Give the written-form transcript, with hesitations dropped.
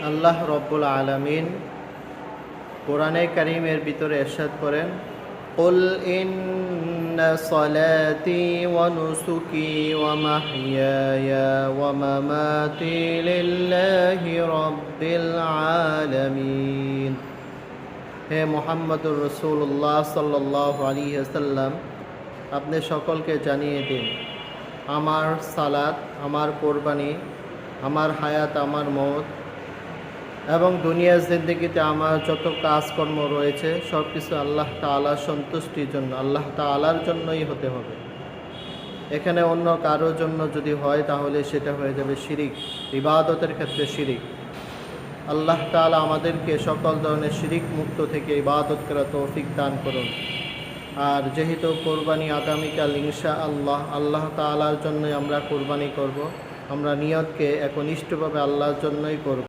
আল্লাহ রব্বুল আলামিন কোরআনে কারীমের ভিতরে ইরশাদ করেন, কুল ইন্না সলাতি ওয়া নুসুকি ওয়া মাহইয়ায়া ওয়া মামাতি লিল্লাহি রাব্বিল আলামিন। হে মুহাম্মদুর রাসূলুল্লাহ সাল্লাল্লাহু আলাইহি ওয়াসাল্লাম, আপনি সকলকে জানিয়ে দিন, আমার সালাত, আমার কোরবানি, আমার হায়াত, আমার মওত এবং দুনিয়ার জিন্দেগিতে আমার যত কাজকর্ম রয়েছে সব কিছু আল্লাহ তাআলার সন্তুষ্টির জন্য, আল্লাহ তাআলার জন্যই হতে হবে। এখানে অন্য কারোর জন্য যদি হয় তাহলে সেটা হয়ে যাবে শিরিক, ইবাদতের ক্ষেত্রে শিরিক। আল্লাহ তাআলা আমাদেরকে সকল ধরনের শিরিক মুক্ত থেকে ইবাদত করার তৌফিক দান করুন। আর যেহেতু কোরবানি আগামীকাল ইনশাআল্লাহ আল্লাহ তাআলার জন্যই আমরা কোরবানি করব, আমরা নিয়তকে একনিষ্ঠভাবে আল্লাহর জন্যই করব।